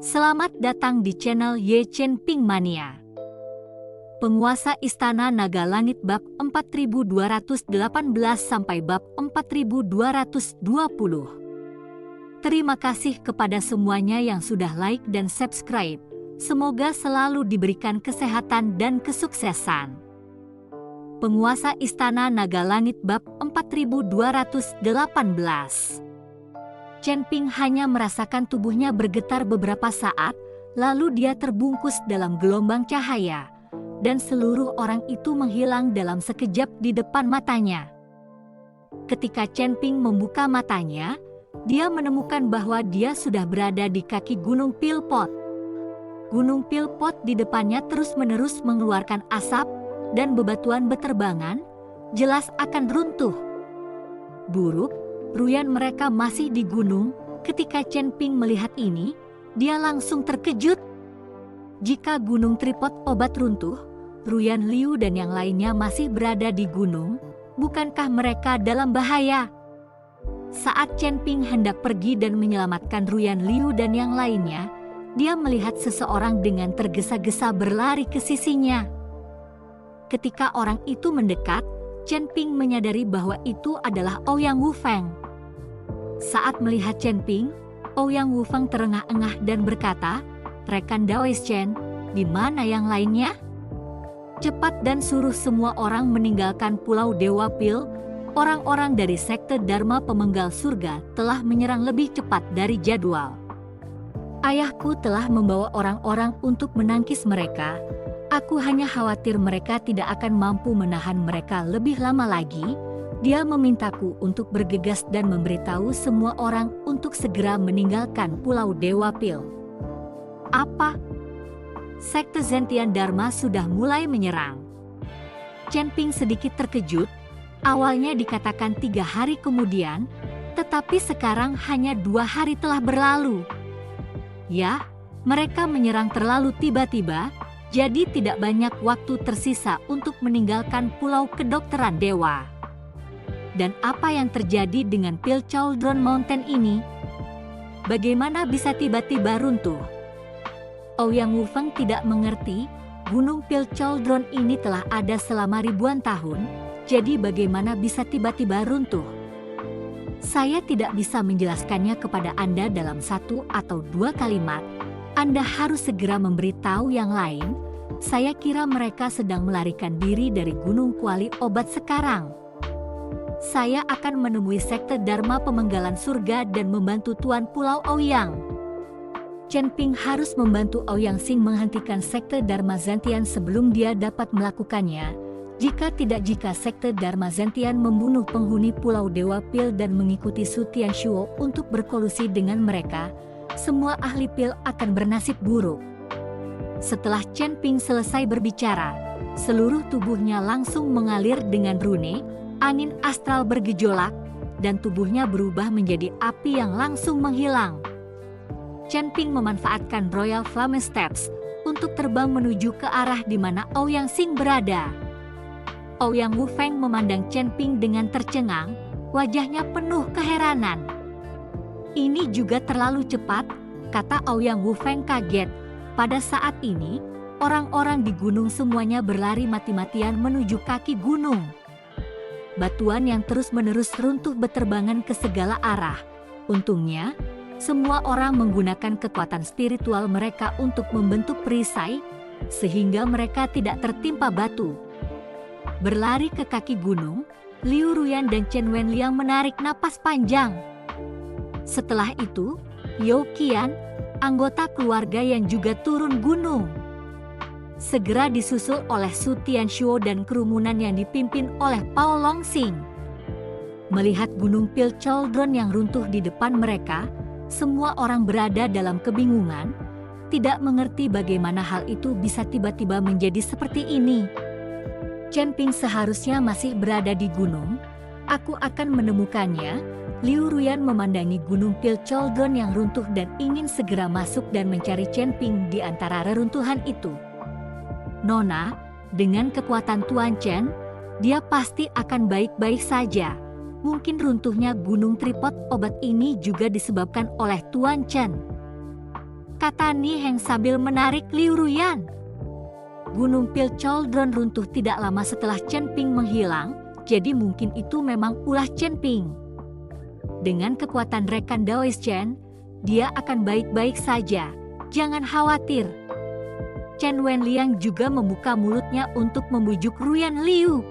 Selamat datang di channel Ye Chen Ping Mania. Penguasa Istana Naga Langit bab 4218 sampai bab 4220. Terima kasih kepada semuanya yang sudah like dan subscribe. Semoga selalu diberikan kesehatan dan kesuksesan. Penguasa Istana Naga Langit bab 4218. Chen Ping hanya merasakan tubuhnya bergetar beberapa saat, lalu dia terbungkus dalam gelombang cahaya, dan seluruh orang itu menghilang dalam sekejap di depan matanya. Ketika Chen Ping membuka matanya, dia menemukan bahwa dia sudah berada di kaki Gunung Pil Pot. Gunung Pil Pot di depannya terus-menerus mengeluarkan asap, dan bebatuan beterbangan, jelas akan runtuh. Buruk, ruyan mereka masih di gunung. Ketika Chen Ping melihat ini, dia langsung terkejut. Jika gunung tripod obat runtuh, Ruyan Liu dan yang lainnya masih berada di gunung, bukankah mereka dalam bahaya? Saat Chen Ping hendak pergi dan menyelamatkan Ruyan Liu dan yang lainnya, dia melihat seseorang dengan tergesa-gesa berlari ke sisinya. Ketika orang itu mendekat, Chen Ping menyadari bahwa itu adalah Ouyang Wufeng. Saat melihat Chen Ping, Ouyang Wufeng terengah-engah dan berkata, "Rekan Daois Chen, di mana yang lainnya? Cepat dan suruh semua orang meninggalkan Pulau Dewa Pil. Orang-orang dari Sekte Dharma Pemenggal Surga telah menyerang lebih cepat dari jadwal. Ayahku telah membawa orang-orang untuk menangkis mereka. Aku hanya khawatir mereka tidak akan mampu menahan mereka lebih lama lagi. Dia memintaku untuk bergegas dan memberitahu semua orang untuk segera meninggalkan Pulau Dewa Pil." Apa? Sekte Zentian Dharma sudah mulai menyerang. Chen Ping sedikit terkejut. Awalnya dikatakan 3 hari kemudian, tetapi sekarang hanya 2 hari telah berlalu. Ya, mereka menyerang terlalu tiba-tiba. Jadi tidak banyak waktu tersisa untuk meninggalkan Pulau Kedokteran Dewa. Dan apa yang terjadi dengan Pil Cauldron Mountain ini? Bagaimana bisa tiba-tiba runtuh? Ouyang Wufeng tidak mengerti, Gunung Pil Cauldron ini telah ada selama ribuan tahun, jadi bagaimana bisa tiba-tiba runtuh? Saya tidak bisa menjelaskannya kepada Anda dalam 1 atau 2 kalimat. Anda harus segera memberitahu yang lain. Saya kira mereka sedang melarikan diri dari Gunung Kuali Obat sekarang. Saya akan menemui Sekte Dharma Pemenggalan Surga dan membantu Tuan Pulau Ouyang. Chen Ping harus membantu Ouyang Xing menghentikan Sekte Dharma Zentian sebelum dia dapat melakukannya. Jika Sekte Dharma Zentian membunuh penghuni Pulau Dewa Pil dan mengikuti Su Tianshuo untuk berkolusi dengan mereka, semua ahli pil akan bernasib buruk. Setelah Chen Ping selesai berbicara, seluruh tubuhnya langsung mengalir dengan rune, angin astral bergejolak, dan tubuhnya berubah menjadi api yang langsung menghilang. Chen Ping memanfaatkan Royal Flame Steps untuk terbang menuju ke arah di mana Ouyang Xing berada. Ouyang Wufeng memandang Chen Ping dengan tercengang, wajahnya penuh keheranan. "Ini juga terlalu cepat," kata Ouyang Wufeng kaget. Pada saat ini, orang-orang di gunung semuanya berlari mati-matian menuju kaki gunung. Batuan yang terus-menerus runtuh beterbangan ke segala arah. Untungnya, semua orang menggunakan kekuatan spiritual mereka untuk membentuk perisai, sehingga mereka tidak tertimpa batu. Berlari ke kaki gunung, Liu Ruyan dan Chen Wenliang menarik napas panjang. Setelah itu, Yao Qian, anggota keluarga yang juga turun gunung. Segera disusul oleh Su Tianshuo dan kerumunan yang dipimpin oleh Pao Longxing. Melihat Gunung Pil Cauldron yang runtuh di depan mereka, semua orang berada dalam kebingungan, tidak mengerti bagaimana hal itu bisa tiba-tiba menjadi seperti ini. Chen Ping seharusnya masih berada di gunung. Aku akan menemukannya. Liu Ruyan memandangi Gunung Pil Cauldron yang runtuh dan ingin segera masuk dan mencari Chen Ping di antara reruntuhan itu. "Nona, dengan kekuatan Tuan Chen, dia pasti akan baik-baik saja. Mungkin runtuhnya Gunung Tripod Obat ini juga disebabkan oleh Tuan Chen." kata Ni Heng sambil menarik Liu Ruyan. Gunung Pil Cauldron runtuh tidak lama setelah Chen Ping menghilang, jadi mungkin itu memang ulah Chen Ping. Dengan kekuatan rekan Daois Chen, dia akan baik-baik saja, jangan khawatir. Chen Wenliang juga membuka mulutnya untuk membujuk Ruyan Liu.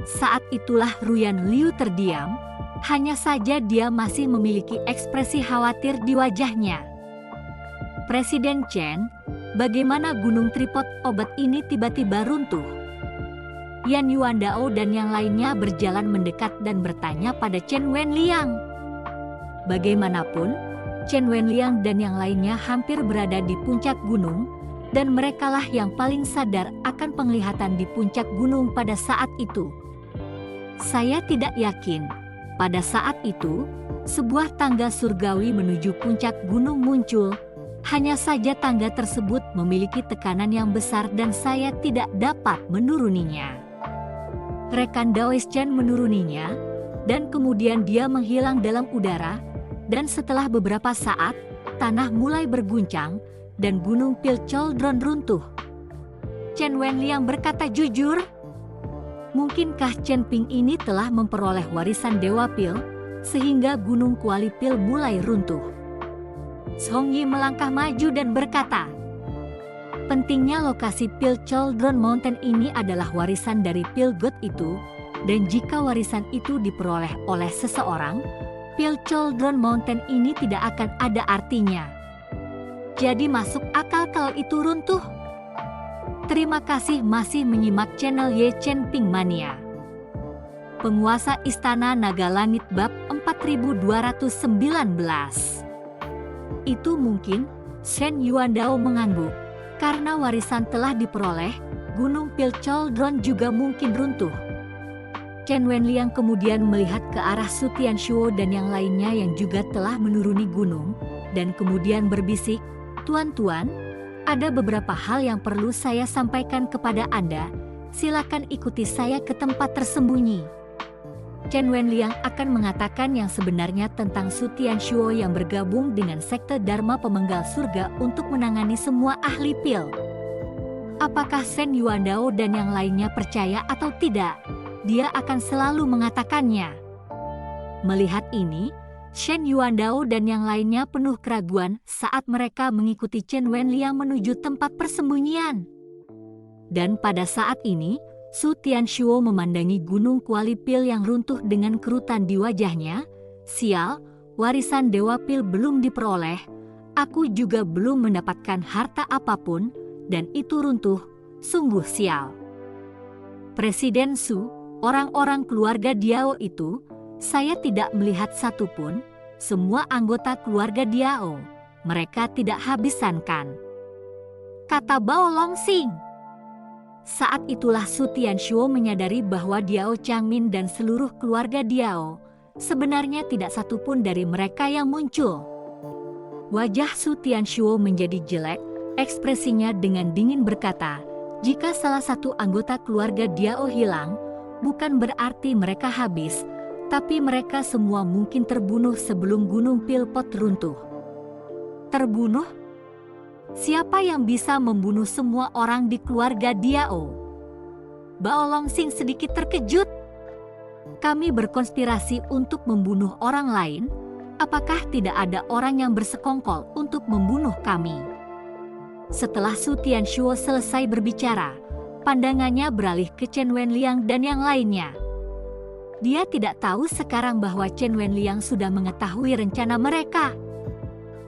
Saat itulah Ruyan Liu terdiam, hanya saja dia masih memiliki ekspresi khawatir di wajahnya. Presiden Chen, bagaimana gunung tripod obat ini tiba-tiba runtuh? Yan Yuandao dan yang lainnya berjalan mendekat dan bertanya pada Chen Wenliang. Bagaimanapun, Chen Wenliang dan yang lainnya hampir berada di puncak gunung, dan merekalah yang paling sadar akan penglihatan di puncak gunung pada saat itu. Saya tidak yakin, pada saat itu, sebuah tangga surgawi menuju puncak gunung muncul. Hanya saja tangga tersebut memiliki tekanan yang besar dan saya tidak dapat menuruninya. Rekan Daois Chen menuruninya, dan kemudian dia menghilang dalam udara, dan setelah beberapa saat, tanah mulai berguncang, dan gunung Pil Cauldron runtuh. Chen Wenliang berkata jujur, mungkinkah Chen Ping ini telah memperoleh warisan Dewa Pil, sehingga gunung Kuali Pil mulai runtuh? Song Yi melangkah maju dan berkata, pentingnya lokasi Pil Cauldron Mountain ini adalah warisan dari Pil God itu, dan jika warisan itu diperoleh oleh seseorang, Pil Cauldron Mountain ini tidak akan ada artinya. Jadi masuk akal kalau itu runtuh. Terima kasih masih menyimak channel Ye Chen Ping Mania. Penguasa Istana Naga Langit Bab 4219. Itu mungkin, Shen Yuandao mengangguk. Karena warisan telah diperoleh, gunung Pil Cauldron juga mungkin runtuh. Chen Wenliang kemudian melihat ke arah Su Tianshuo dan yang lainnya yang juga telah menuruni gunung, dan kemudian berbisik, Tuan-tuan, ada beberapa hal yang perlu saya sampaikan kepada Anda, silakan ikuti saya ke tempat tersembunyi. Chen Wenliang akan mengatakan yang sebenarnya tentang Su Tianshuo yang bergabung dengan sekte Dharma Pemenggal Surga untuk menangani semua ahli pil. Apakah Shen Yuandao dan yang lainnya percaya atau tidak, dia akan selalu mengatakannya. Melihat ini, Shen Yuandao dan yang lainnya penuh keraguan saat mereka mengikuti Chen Wenliang menuju tempat persembunyian. Dan pada saat ini, Su Tianshuo memandangi gunung Kuali Pil yang runtuh dengan kerutan di wajahnya. Sial, warisan Dewa Pil belum diperoleh, aku juga belum mendapatkan harta apapun, dan itu runtuh, sungguh sial. Presiden Su, orang-orang keluarga Diao itu, saya tidak melihat satupun, semua anggota keluarga Diao, mereka tidak habisankan, kata Bao Longsing. Saat itulah Su Tianshuo menyadari bahwa Diao Changmin dan seluruh keluarga Diao, sebenarnya tidak satupun dari mereka yang muncul. Wajah Su Tianshuo menjadi jelek, ekspresinya dengan dingin berkata, jika salah satu anggota keluarga Diao hilang, bukan berarti mereka habis, tapi mereka semua mungkin terbunuh sebelum gunung Pil Pot runtuh. Terbunuh? Siapa yang bisa membunuh semua orang di keluarga Diao? Bao Longsing sedikit terkejut. Kami berkonspirasi untuk membunuh orang lain. Apakah tidak ada orang yang bersekongkol untuk membunuh kami? Setelah Su Tianshuo selesai berbicara, pandangannya beralih ke Chen Wenliang dan yang lainnya. Dia tidak tahu sekarang bahwa Chen Wenliang sudah mengetahui rencana mereka.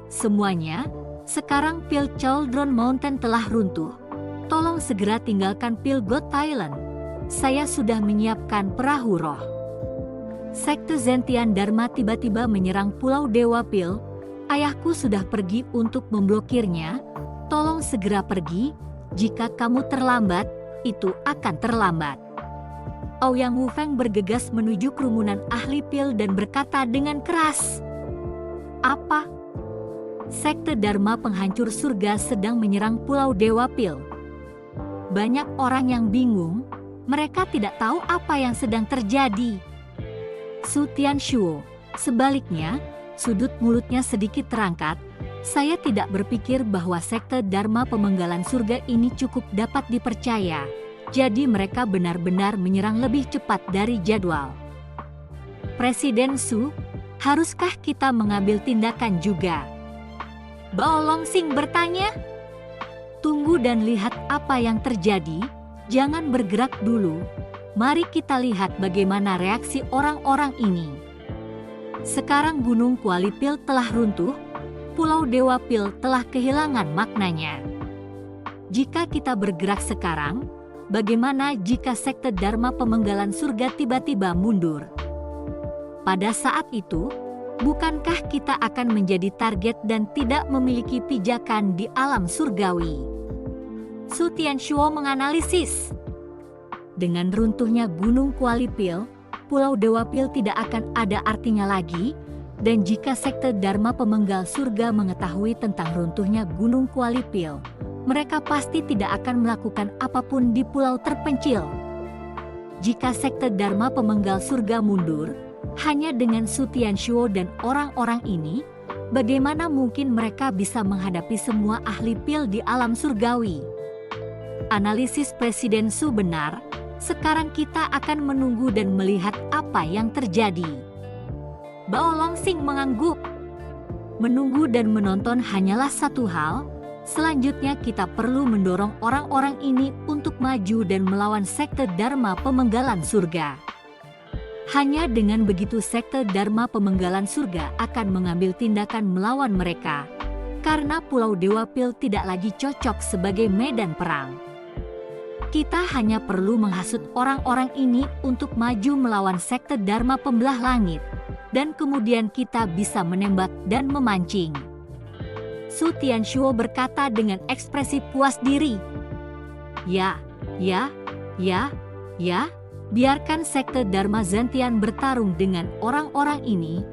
Semuanya, sekarang Pil Cauldron Mountain telah runtuh. Tolong segera tinggalkan Pil God Island. Saya sudah menyiapkan perahu roh. Sekte Zentian Dharma tiba-tiba menyerang Pulau Dewa Pil. Ayahku sudah pergi untuk memblokirnya. Tolong segera pergi. Jika kamu terlambat, itu akan terlambat. Ouyang Wufeng bergegas menuju kerumunan ahli pil dan berkata dengan keras, apa? Sekte Dharma penghancur surga sedang menyerang Pulau Dewa Pil. Banyak orang yang bingung, mereka tidak tahu apa yang sedang terjadi. Su Tianshuo, sebaliknya, sudut mulutnya sedikit terangkat, Saya tidak berpikir bahwa sekte Dharma Pemenggalan Surga ini cukup dapat dipercaya, jadi mereka benar-benar menyerang lebih cepat dari jadwal. Presiden Su, haruskah kita mengambil tindakan juga? Bao Longsing bertanya. Tunggu dan lihat apa yang terjadi, jangan bergerak dulu. Mari kita lihat bagaimana reaksi orang-orang ini. Sekarang Gunung Kuali Pil telah runtuh, Pulau Dewa Pil telah kehilangan maknanya. Jika kita bergerak sekarang, bagaimana jika sekte Dharma Pemenggalan Surga tiba-tiba mundur? Pada saat itu, bukankah kita akan menjadi target dan tidak memiliki pijakan di alam surgawi? Su Tianshuo menganalisis. Dengan runtuhnya Gunung Kuali Pil, Pulau Dewa Pil tidak akan ada artinya lagi, dan jika sekte Dharma Pemenggal Surga mengetahui tentang runtuhnya Gunung Kuali Pil, mereka pasti tidak akan melakukan apapun di pulau terpencil. Jika sekte Dharma Pemenggal Surga mundur, hanya dengan Su Tianshuo dan orang-orang ini, bagaimana mungkin mereka bisa menghadapi semua ahli pil di alam surgawi? Analisis Presiden Su benar, sekarang kita akan menunggu dan melihat apa yang terjadi. Bao Longsing mengangguk. Menunggu dan menonton hanyalah satu hal, selanjutnya kita perlu mendorong orang-orang ini untuk maju dan melawan sekte Dharma Pemenggalan Surga. Hanya dengan begitu sekte Dharma Pemenggalan Surga akan mengambil tindakan melawan mereka, karena Pulau Dewa Pil tidak lagi cocok sebagai medan perang. Kita hanya perlu menghasut orang-orang ini untuk maju melawan sekte Dharma Pembelah Langit, dan kemudian kita bisa menembak dan memancing. Su Tianshuo berkata dengan ekspresi puas diri. Ya, biarkan sekte Dharma Zantian bertarung dengan orang-orang ini,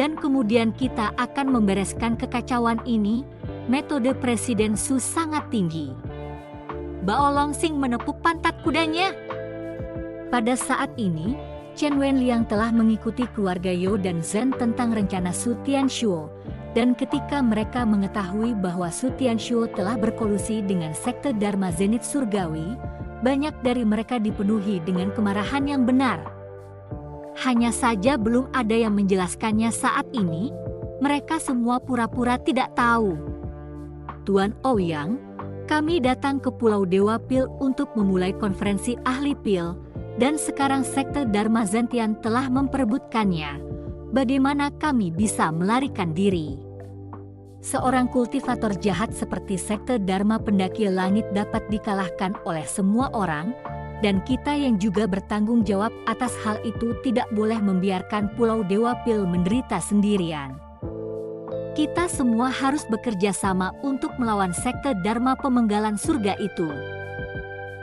dan kemudian kita akan membereskan kekacauan ini. Metode Presiden Su sangat tinggi. Bao Longsing menepuk pantat kudanya. Pada saat ini, Chen Wenliang telah mengikuti keluarga You dan Zhen tentang rencana Su Tianshuo, dan ketika mereka mengetahui bahwa Su Tianshuo telah berkolusi dengan sekte Dharma Zenit Surgawi, banyak dari mereka dipenuhi dengan kemarahan yang benar. Hanya saja belum ada yang menjelaskannya saat ini, mereka semua pura-pura tidak tahu. Tuan Ouyang, kami datang ke Pulau Dewa Pil untuk memulai konferensi ahli pil, dan sekarang sekte Dharma Zantian telah memperebutkannya. Bagaimana kami bisa melarikan diri? Seorang kultivator jahat seperti sekte Dharma Pendaki Langit dapat dikalahkan oleh semua orang, dan kita yang juga bertanggung jawab atas hal itu tidak boleh membiarkan Pulau Dewa Pil menderita sendirian. Kita semua harus bekerja sama untuk melawan sekte Dharma Pemenggalan Surga itu.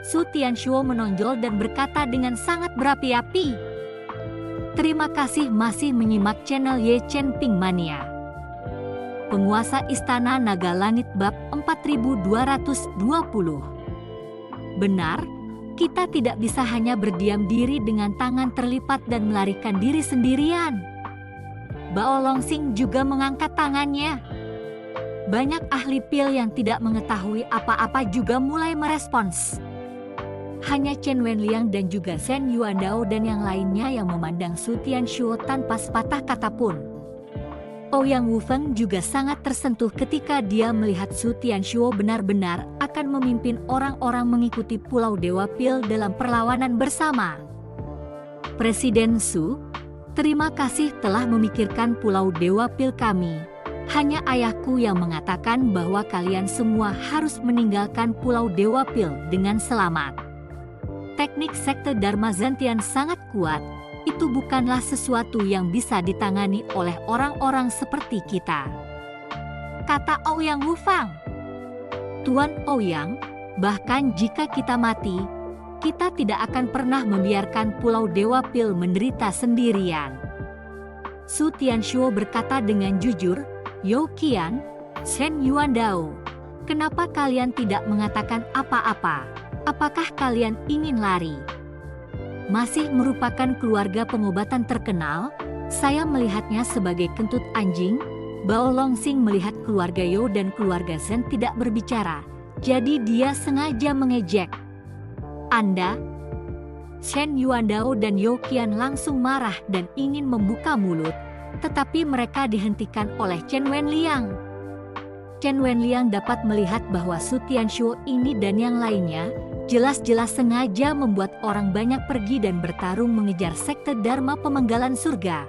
Su Tianshuo menonjol dan berkata dengan sangat berapi-api. Terima kasih masih menyimak channel Ye Chen Ping Mania. Penguasa Istana Naga Langit Bab 4220. Benar, kita tidak bisa hanya berdiam diri dengan tangan terlipat dan melarikan diri sendirian. Bao Longsing juga mengangkat tangannya. Banyak ahli pil yang tidak mengetahui apa-apa juga mulai merespons. Hanya Chen Wenliang dan juga Shen Yuandao dan yang lainnya yang memandang Su Tianshuo tanpa sepatah kata pun. Ouyang Wufeng juga sangat tersentuh ketika dia melihat Su Tianshuo benar-benar akan memimpin orang-orang mengikuti Pulau Dewa Pil dalam perlawanan bersama. Presiden Su, terima kasih telah memikirkan Pulau Dewa Pil kami. Hanya ayahku yang mengatakan bahwa kalian semua harus meninggalkan Pulau Dewa Pil dengan selamat. Teknik sekte Dharma Zantian sangat kuat, itu bukanlah sesuatu yang bisa ditangani oleh orang-orang seperti kita. Kata Ouyang Wufeng. Tuan Ouyang, bahkan jika kita mati, kita tidak akan pernah membiarkan Pulau Dewa Pil menderita sendirian. Su Tianshuo berkata dengan jujur, Yo Qian, Shen Yuandao, kenapa kalian tidak mengatakan apa-apa? Apakah kalian ingin lari? Masih merupakan keluarga pengobatan terkenal, saya melihatnya sebagai kentut anjing, Bao Longsing melihat keluarga Yo dan keluarga Zhen tidak berbicara, jadi dia sengaja mengejek. "Anda?" Shen Yuandao dan Yo Qian langsung marah dan ingin membuka mulut, tetapi mereka dihentikan oleh Chen Wenliang. Chen Wenliang dapat melihat bahwa Su Tianshu ini dan yang lainnya jelas-jelas sengaja membuat orang banyak pergi dan bertarung mengejar sekte Dharma Pemenggalan Surga.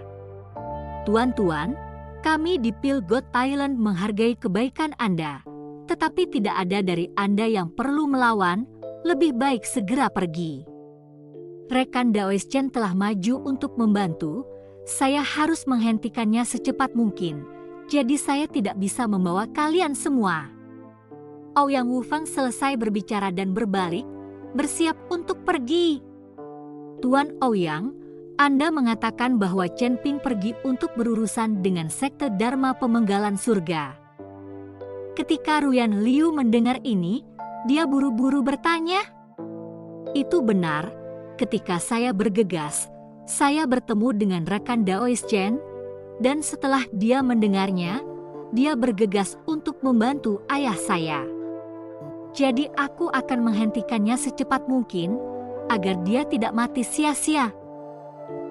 "Tuan-tuan, kami di Pale God Island menghargai kebaikan Anda, tetapi tidak ada dari Anda yang perlu melawan, lebih baik segera pergi." Rekan Daois Chen telah maju untuk membantu. "Saya harus menghentikannya secepat mungkin, jadi saya tidak bisa membawa kalian semua." Ouyang Wufang selesai berbicara dan berbalik, bersiap untuk pergi. "Tuan Ouyang, Anda mengatakan bahwa Chen Ping pergi untuk berurusan dengan sekte Dharma Pemenggalan Surga." Ketika Ruyan Liu mendengar ini, dia buru-buru bertanya, "Itu benar. Ketika saya bergegas, saya bertemu dengan rekan Daois Chen, dan setelah dia mendengarnya, dia bergegas untuk membantu ayah saya. Jadi aku akan menghentikannya secepat mungkin, agar dia tidak mati sia-sia."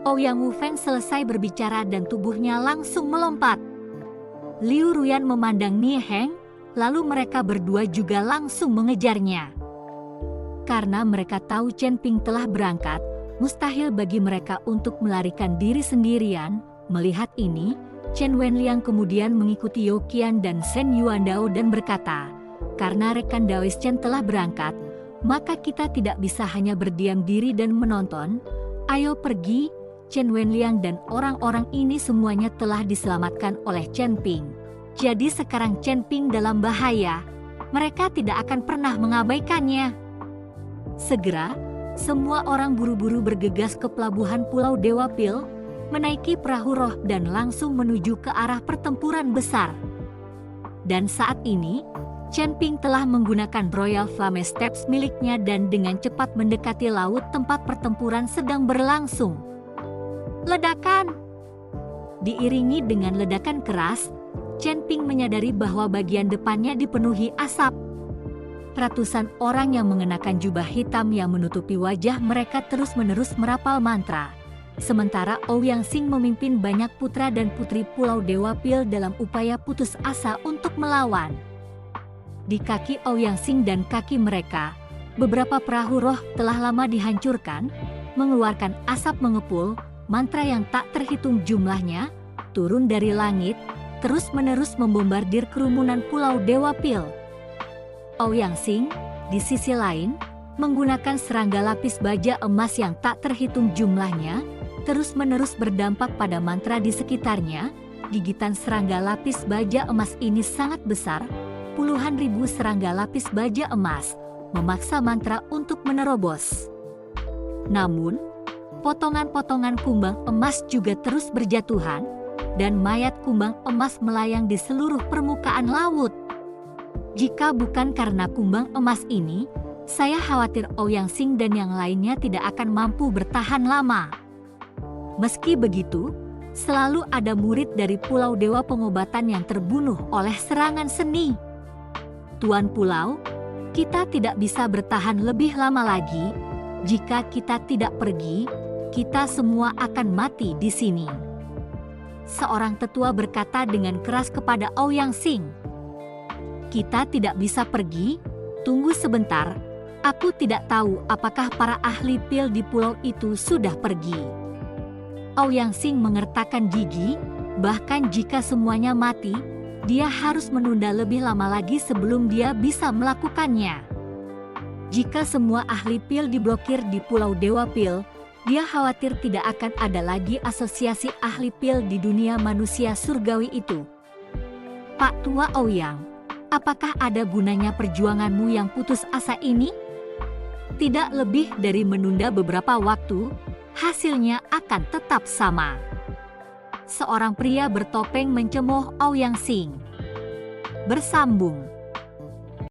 Ouyang Wufeng selesai berbicara dan tubuhnya langsung melompat. Liu Ruyan memandang Nie Heng, lalu mereka berdua juga langsung mengejarnya. Karena mereka tahu Chen Ping telah berangkat, mustahil bagi mereka untuk melarikan diri sendirian. Melihat ini, Chen Wenliang kemudian mengikuti Yo Qian dan Shen Yuandao dan berkata, "Karena rekan Daois Chen telah berangkat, maka kita tidak bisa hanya berdiam diri dan menonton. Ayo pergi." Chen Wenliang dan orang-orang ini semuanya telah diselamatkan oleh Chen Ping. Jadi sekarang Chen Ping dalam bahaya. Mereka tidak akan pernah mengabaikannya. Segera, semua orang buru-buru bergegas ke pelabuhan Pulau Dewa Pil, menaiki perahu roh dan langsung menuju ke arah pertempuran besar. Dan saat ini, Chen Ping telah menggunakan Royal Flame Steps miliknya dan dengan cepat mendekati laut tempat pertempuran sedang berlangsung. Ledakan! Diiringi dengan ledakan keras, Chen Ping menyadari bahwa bagian depannya dipenuhi asap. Ratusan orang yang mengenakan jubah hitam yang menutupi wajah mereka terus-menerus merapal mantra. Sementara Ouyang Xing memimpin banyak putra dan putri Pulau Dewa Pil dalam upaya putus asa untuk melawan. Di kaki Ouyang Xing dan kaki mereka, beberapa perahu roh telah lama dihancurkan, mengeluarkan asap mengepul. Mantra yang tak terhitung jumlahnya turun dari langit, terus-menerus membombardir kerumunan Pulau Dewa Pil. Ouyang Xing, di sisi lain, menggunakan serangga lapis baja emas yang tak terhitung jumlahnya, terus-menerus berdampak pada mantra di sekitarnya. Gigitan serangga lapis baja emas ini sangat besar, puluhan ribu serangga lapis baja emas, memaksa mantra untuk menerobos. Namun, potongan-potongan kumbang emas juga terus berjatuhan, dan mayat kumbang emas melayang di seluruh permukaan laut. Jika bukan karena kumbang emas ini, saya khawatir Ouyang Xing dan yang lainnya tidak akan mampu bertahan lama. Meski begitu, selalu ada murid dari Pulau Dewa Pengobatan yang terbunuh oleh serangan seni. Tuan Pulau, kita tidak bisa bertahan lebih lama lagi. Jika kita tidak pergi, kita semua akan mati di sini. Seorang tetua berkata dengan keras kepada Ouyang Xing. "Kita tidak bisa pergi, tunggu sebentar, aku tidak tahu apakah para ahli pil di pulau itu sudah pergi." Ouyang Xing mengertakkan gigi, bahkan jika semuanya mati, dia harus menunda lebih lama lagi sebelum dia bisa melakukannya. Jika semua ahli pil diblokir di Pulau Dewa Pil, dia khawatir tidak akan ada lagi asosiasi ahli pil di dunia manusia surgawi itu. "Pak Tua Ouyang, apakah ada gunanya perjuanganmu yang putus asa ini? Tidak lebih dari menunda beberapa waktu, hasilnya akan tetap sama." Seorang pria bertopeng mencemooh Ouyang Xing. Bersambung.